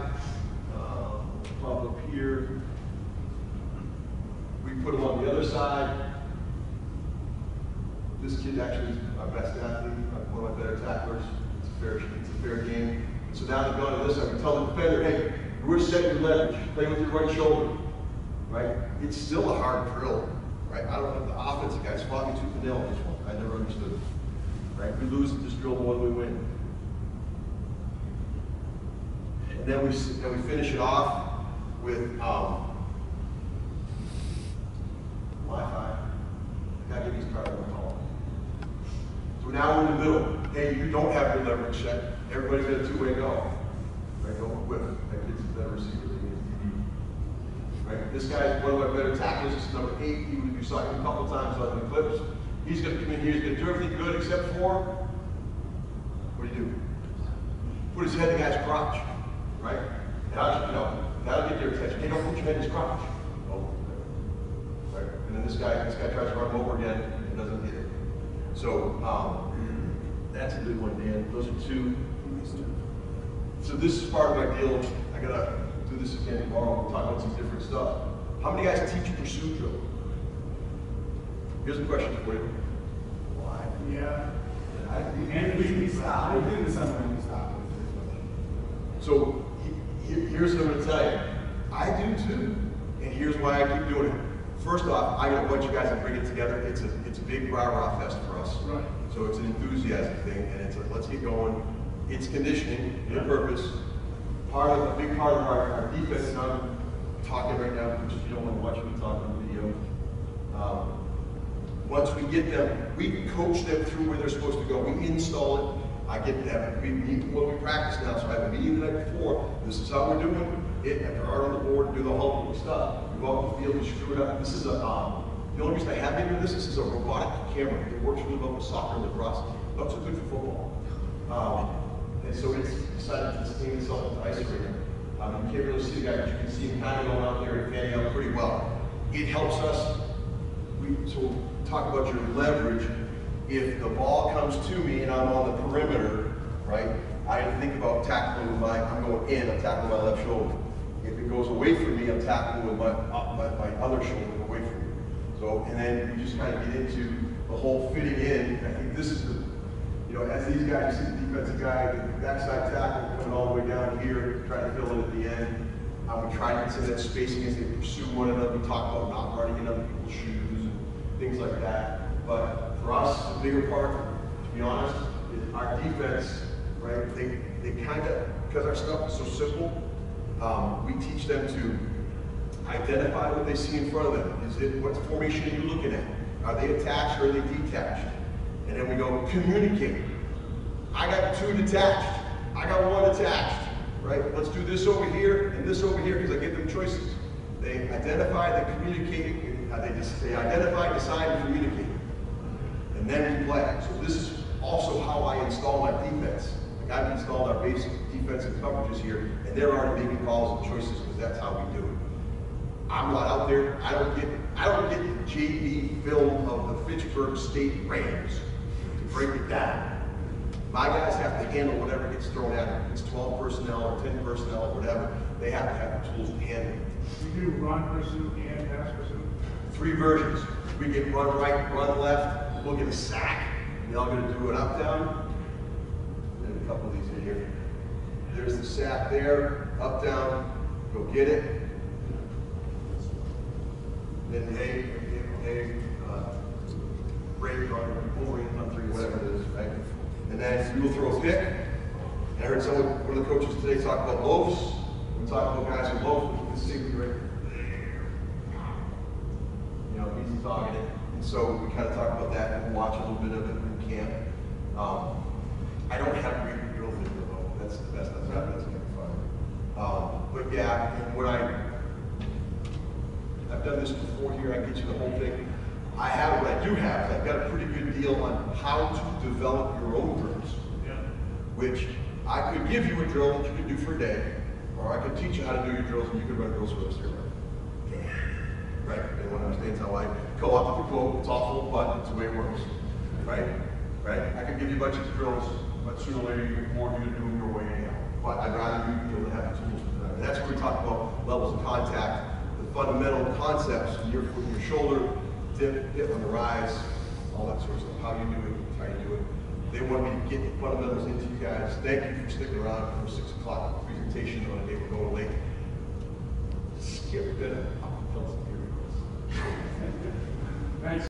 Pop up here. We put them on the other side. This kid actually is our best athlete, one of my better tacklers. It's a fair game. And so now they've gone to this side. We tell the defender, hey, we're setting your leverage. Play with your right shoulder, right? It's still a hard drill, right? I don't know if the offensive guys fought me tooth and nail on this one. I never understood it, right? We lose this drill more than we win. And then we finish it off with line I get these cards on the call. So now we're in the middle. Hey, you don't have your leverage set. Everybody's got a two-way go. Right? Don't whip. That kid's a better receiver than he is DB. Right? This guy's one of my better tackles. This is number 8. You saw him a couple times on the clips. He's going to come in here. He's going to do everything good except for, what do? Put his head in the guy's crotch. Right? Now, that'll get their attention. Hey, don't put your head in his crotch. Oh, right? And then this guy tries to run him over again and doesn't get it. So that's a good one, Dan. Those are 2. So this is part of my deal. I gotta do this again tomorrow. We'll talk about some different stuff. How many guys teach pursuit drill? Here's a question for you. Why? Yeah. And we stop. We do this when we stop. So here's what I'm going to tell you. I do too, and here's why I keep doing it. First off, I got a bunch of guys that bring it together. It's a big rah-rah fest for us. Right. So it's an enthusiasm thing, and it's a let's get going. It's conditioning, the purpose. A big part of our defense, and I'm talking right now, which if you don't want to watch me talk on video. Once we get them, we coach them through where they're supposed to go. We install it. I get them. We meet when we practice now, so I have a meeting the night before. This is how we're doing it. After art on the board, do the homework stuff. We go out in the field, we screw it up. This is the only reason I have been doing this is a robotic camera. It works really well for soccer and lacrosse. Not so good for football. And so it's decided to sustain itself with ice cream. You can't really see the guy, but you can see him kind of going out there and fanning out pretty well. It helps us. So we'll talk about your leverage. If the ball comes to me and I'm on the perimeter, right, I think about tackling with I'm going in, I'm tackling my left shoulder. If it goes away from me, I'm tackling with my other shoulder away from me. So, and then we just kind of get into the whole fitting in. I think this is the, as these guys, you see the defensive guy, the backside tackle coming all the way down here, trying to fill in at the end. We try to get some of that spacing as they pursue one another. We talk about not running in other people's shoes and things like that. But for us, the bigger part, to be honest, is our defense, right? They kind of, because our stuff is so simple, we teach them to identify what they see in front of them. What formation are you looking at? Are they attached or are they detached? And then we go, communicate. I got 2 detached. I got 1 attached, right? Let's do this over here and this over here because I give them choices. They identify, they communicate, they identify, decide, and communicate. And then we play. So this is also how I install my defense. Like I've installed our basic defensive coverages here, and they're already making calls and choices because that's how we do it. I'm not out there. I don't get the JV film of the Fitchburg State Rams to break it down. My guys have to handle whatever gets thrown at them. It's 12 personnel or 10 personnel or whatever. They have to have the tools to handle it. We do run pursuit and pass pursuit. 3 versions. We get run right, run left. We'll get a sack. And they're all going to do an up down. And a couple of these in here. There's the sack there, up down. Go get it. Then break on Wolverine on 3, whatever it is, right? And then we will throw a pick. And I heard one of the coaches today talk about loafs. We talk about guys who loaf. You can see right, easy targeting. And so we kind of talk about that and watch a little bit of it in camp. I don't have great drills in here though. That's the best I've got. That's kind of fun. But yeah, and when I've done this before here, I get you the whole thing. What I do have, I've got a pretty good deal on how to develop your own drills. Yeah. Which I could give you a drill that you could do for a day, or I could teach you how to do your drills and you could run drills for the rest of your life. Right? Everyone understands how I go off with the quote, it's awful, but it's the way it works. Right? Right? I could give you a bunch of drills, but sooner or later you get bored, you're going to do them your way anyhow. But I'd rather you be able to have the tools for that. And that's where we talk about levels of contact, the fundamental concepts, your foot and your shoulder, dip, hip on the rise, all that sort of stuff, how you do it, how you do it. They want me to get the fundamentals into you guys. Thank you for sticking around for 6 o'clock presentation on a day we're going late. Skip it.